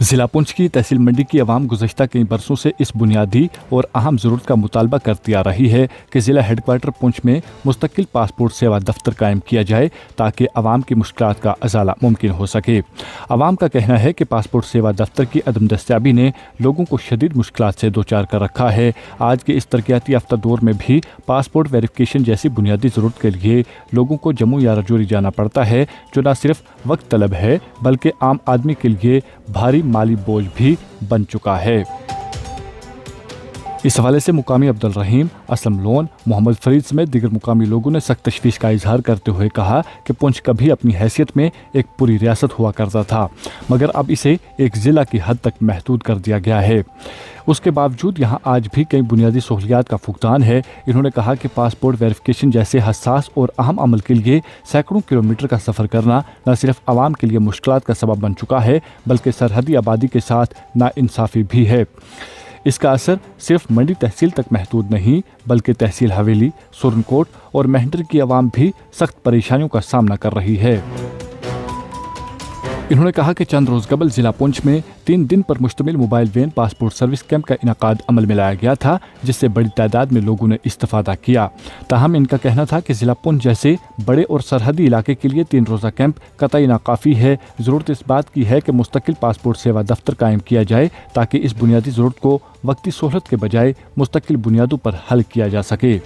ज़िला पुंछ की तहसील मंडी की आवाम गुज़श्ता कई बरसों से इस बुनियादी और अहम ज़रूरत का मुतालबा करती आ रही है कि ज़िला हेडक्वार्टर पुंछ में मुस्तकिल पासपोर्ट सेवा दफ्तर कायम किया जाए ताकि आवाम की मुश्किलात का अजाला मुमकिन हो सके। आवाम का कहना है कि पासपोर्ट सेवा दफ्तर की अदम दस्तियाबी ने लोगों को शदीद मुश्किलात से दो चार कर रखा है। आज के इस तरक्याती याफ्ता दौर में भी पासपोर्ट वेरिफिकेशन जैसी बुनियादी ज़रूरत के लिए लोगों को जम्मू या रजौरी जाना पड़ता है, जो न सिर्फ वक्त तलब है बल्कि आम आदमी के लिए भारी माली बोझ भी बन चुका है। इस हवाले से मुकामी अब्दुल रहीम, असलम लोन, मोहम्मद फरीद समेत दीगर मुकामी लोगों ने सख्त तशवीश का इजहार करते हुए कहा कि पुंछ कभी अपनी हैसियत में एक पूरी रियासत हुआ करता था, मगर अब इसे एक ज़िला की हद तक महदूद कर दिया गया है। उसके बावजूद यहाँ आज भी कई बुनियादी सहूलियात का फुकदान है। इन्होंने कहा कि पासपोर्ट वेरिफिकेशन जैसे हसास और अहम अमल के लिए सैकड़ों किलोमीटर का सफ़र करना न सिर्फ आवाम के लिए मुश्किलात का सबब बन चुका है बल्कि सरहदी आबादी के साथ नाइंसाफ़ी भी है। इसका असर सिर्फ मंडी तहसील तक महदूद नहीं बल्कि तहसील हवेली, सुरनकोट और मेहंदर की आवाम भी सख्त परेशानियों का सामना कर रही है। इन्होंने कहा कि चंद रोज़ कबल ज़िला पुंछ में 3 दिन पर मुश्तमिल mobile van passport service camp का इनकाद अमल में लाया गया था, जिससे बड़ी तादाद में लोगों ने इस्तेफादा किया। ताहम इनका कहना था कि ज़िला पुंछ जैसे बड़े और सरहदी इलाके के लिए 3 रोज़ा कैंप कतई नाकाफ़ी है। ज़रूरत इस बात की है कि मुस्तकिल पासपोर्ट सेवा दफ्तर कायम किया जाए ताकि इस बुनियादी ज़रूरत को वक्ती सहूलत के बजाय मुस्तकिल बुनियादों पर हल किया जा सके।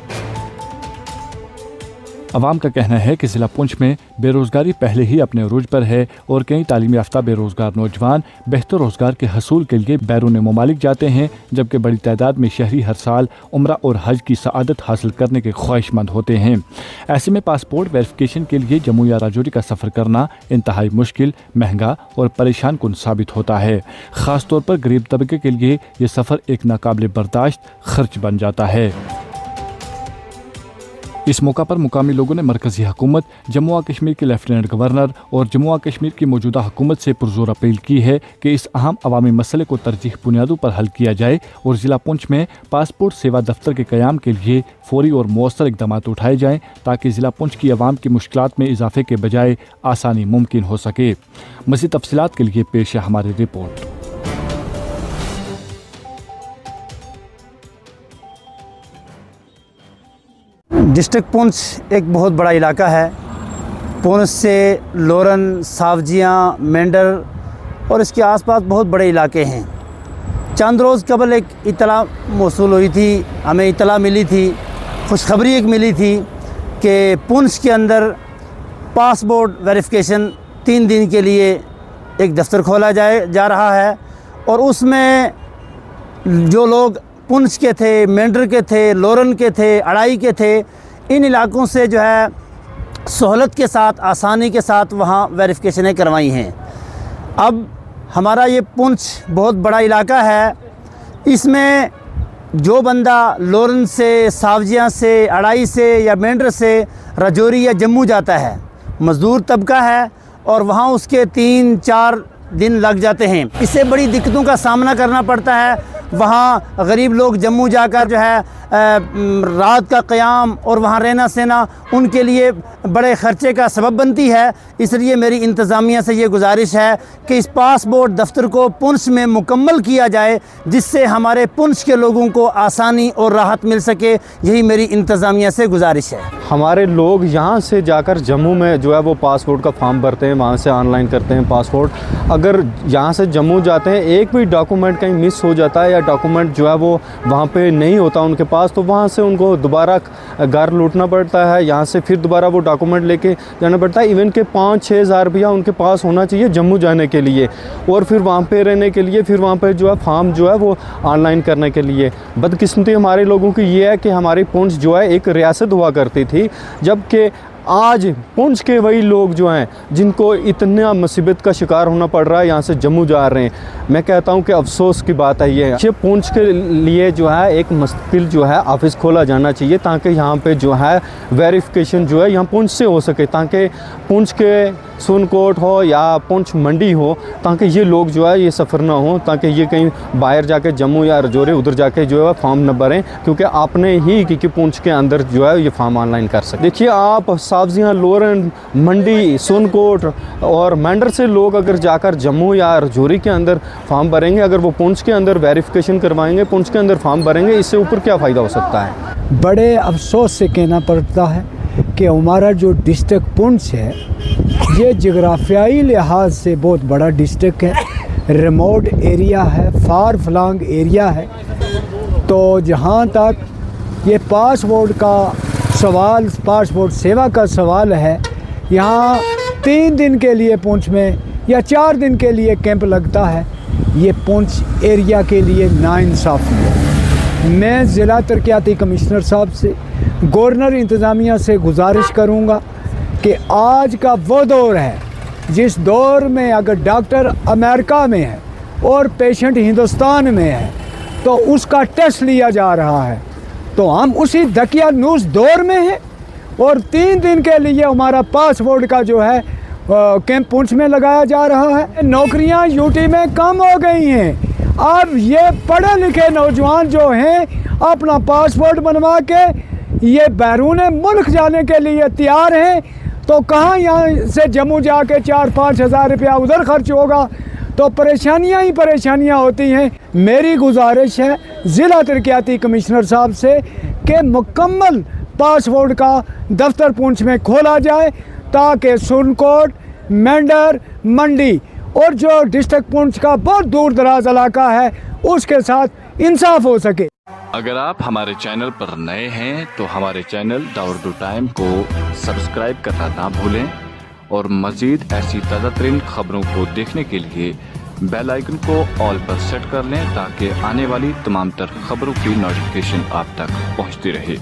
अवाम का कहना है कि ज़िला पुंछ में बेरोज़गारी पहले ही अपने अरूज पर है और कई तालीम याफ्ता बेरोज़गार नौजवान बेहतर रोज़गार के हसूल के लिए बैरून ममालिक जाते हैं, जबकि बड़ी तादाद में शहरी हर साल उम्रा और हज की सआदत हासिल करने के ख्वाहिशमंद होते हैं। ऐसे में पासपोर्ट वेरिफिकेशन के लिए जम्मू या रजौरी का सफ़र करना इंतहाई मुश्किल, महंगा और परेशान कुन साबित होता है। ख़ास तौर पर गरीब तबके के लिए ये सफ़र एक नाकाबिल बर्दाश्त खर्च बन जाता है। इस मौका पर मुकामी लोगों ने मरकज़ी हुकूमत, जम्मू और कश्मीर के लेफ्टिनेंट गवर्नर और जम्मू और कश्मीर की मौजूदा हुकूमत से पुरजोर अपील की है कि इस अहम अवामी मसले को तरजीह बुनियादों पर हल किया जाए और ज़िला पुंछ में पासपोर्ट सेवा दफ्तर के क़याम के लिए फौरी और मौसर इक़दाम उठाए जाएँ ताकि ज़िला पुंछ की आवाम की मुश्किलात में इजाफे के बजाय आसानी मुमकिन हो सके। मज़ीद तफसीलात के लिए पेश है हमारी रिपोर्ट। डिस्ट्रिक्ट पुंछ एक बहुत बड़ा इलाका है। पुंछ से लोरन, सावजियाँ, मेंढर और इसके आसपास बहुत बड़े इलाके हैं। चंद रोज़ कबल एक इतला मौसूल हुई थी, हमें इतला मिली थी, खुशखबरी एक मिली थी कि पुंछ के अंदर पासपोर्ट वेरिफिकेशन 3 दिन के लिए एक दफ्तर खोला जा रहा है और उसमें जो लोग पुंछ के थे, मेंढर के थे, लोरन के थे, अड़ाई के थे, इन इलाकों से जो है सहूलत के साथ, आसानी के साथ वहाँ वेरिफिकेशनें करवाई हैं। अब हमारा ये पुंछ बहुत बड़ा इलाका है, इसमें जो बंदा लोरन से, सावजियाँ से, अड़ाई से या मेंढर से रजौरी या जम्मू जाता है, मज़दूर तबका है और वहाँ उसके 3-4 दिन लग जाते हैं। इससे बड़ी दिक्कतों का सामना करना पड़ता है। वहाँ गरीब लोग जम्मू जाकर जो है रात का क़याम और वहाँ रहना सहना उनके लिए बड़े ख़र्चे का सबब बनती है। इसलिए मेरी इंतज़ामिया से ये गुजारिश है कि इस पासपोर्ट दफ्तर को पुंछ में मुकम्मल किया जाए, जिससे हमारे पुंछ के लोगों को आसानी और राहत मिल सके। यही मेरी इंतज़ामिया से गुजारिश है। हमारे लोग यहाँ से जाकर जम्मू में जो है वो पासपोर्ट का फॉर्म भरते हैं, वहाँ से ऑनलाइन करते हैं पासपोर्ट। अगर यहाँ से जम्मू जाते हैं, एक भी डॉक्यूमेंट कहीं मिस हो जाता है या डॉक्यूमेंट जो है वो वहाँ पे नहीं होता उनके पास, तो वहाँ से उनको दोबारा घर लूटना पड़ता है, यहाँ से फिर दोबारा वो डॉक्यूमेंट लेके जाना पड़ता है। इवन के 5-6 हज़ार रुपया उनके पास होना चाहिए जम्मू जाने के लिए और फिर वहाँ पे रहने के लिए, फिर वहाँ पे जो है फॉर्म जो है वो ऑनलाइन करने के लिए। बदकिस्मती हमारे लोगों की ये है कि हमारी पुंछ जो है एक रियासत हुआ करती थी, जबकि आज पुंछ के वही लोग जो हैं जिनको इतना मुसीबत का शिकार होना पड़ रहा है, यहाँ से जम्मू जा रहे हैं। मैं कहता हूँ कि अफसोस की बात है ये पुंछ के लिए जो है एक मुस्तकिल जो है ऑफ़िस खोला जाना चाहिए ताकि यहाँ पे जो है वेरिफिकेशन जो है यहाँ पुंछ से हो सके, ताकि पुंछ के सुनकोट हो या पुंछ मंडी हो, ताकि ये लोग जो है ये सफ़र ना हो, ताकि ये कहीं बाहर जाके जम्मू या रजौरी उधर जाके जो है फॉर्म न भरें, क्योंकि आपने ही कि पुंछ के अंदर जो है ये फॉर्म ऑनलाइन कर सकते। देखिए आप साब्जियाँ, लोरन, मंडी, सुनकोट और मेंढर से लोग अगर जाकर जम्मू या रजौरी के अंदर फॉर्म भरेंगे, अगर वो पुंछ के अंदर वेरिफिकेशन करवाएंगे, पुंछ के अंदर फॉर्म भरेंगे, इससे ऊपर क्या फ़ायदा हो सकता है? बड़े अफसोस से कहना पड़ता है कि हमारा जो डिस्ट्रिक्ट पुंछ है ये जगराफियाई लिहाज से बहुत बड़ा डिस्ट्रिक्ट है, रिमोट एरिया है, फार फ्लंग एरिया है। तो जहाँ तक ये पासपोर्ट का सवाल, पासपोर्ट सेवा का सवाल है, यहाँ 3 दिन के लिए पुंछ में या 4 दिन के लिए कैंप लगता है, ये पुंछ एरिया के लिए नाइंसाफ़ी है। मैं ज़िला तरक्याती कमिश्नर साहब से, गवर्नर इंतज़ामिया से गुजारिश करूँगा कि आज का वो दौर है जिस दौर में अगर डॉक्टर अमेरिका में है और पेशेंट हिंदुस्तान में है तो उसका टेस्ट लिया जा रहा है, तो हम उसी दकियानूस दौर में हैं और 3 दिन के लिए हमारा पासपोर्ट का जो है कैंप पुंछ में लगाया जा रहा है। नौकरियां यूटी में कम हो गई हैं। अब ये पढ़े लिखे नौजवान जो हैं अपना पासपोर्ट बनवा के ये बैरून मुल्क जाने के लिए तैयार हैं, तो कहाँ यहाँ से जम्मू जाके 4-5 हज़ार रुपया उधर खर्च होगा, तो परेशानियाँ ही परेशानियाँ होती हैं। मेरी गुजारिश है ज़िला तरक्याती कमिश्नर साहब से कि मुकम्मल पासपोर्ट का दफ्तर पुंछ में खोला जाए, ताकि सुनकोट, मेंढर, मंडी और जो डिस्ट्रिक्ट पुंछ का बहुत दूर दराज इलाका है उसके साथ इंसाफ हो सके। अगर आप हमारे चैनल पर नए हैं तो हमारे चैनल द उर्दू टाइम को सब्सक्राइब करना ना भूलें और मज़ीद ऐसी ताज़ा तरीन खबरों को देखने के लिए बेल आइकन को ऑल पर सेट कर लें, ताकि आने वाली तमाम तर खबरों की नोटिफिकेशन आप तक पहुंचती रहे।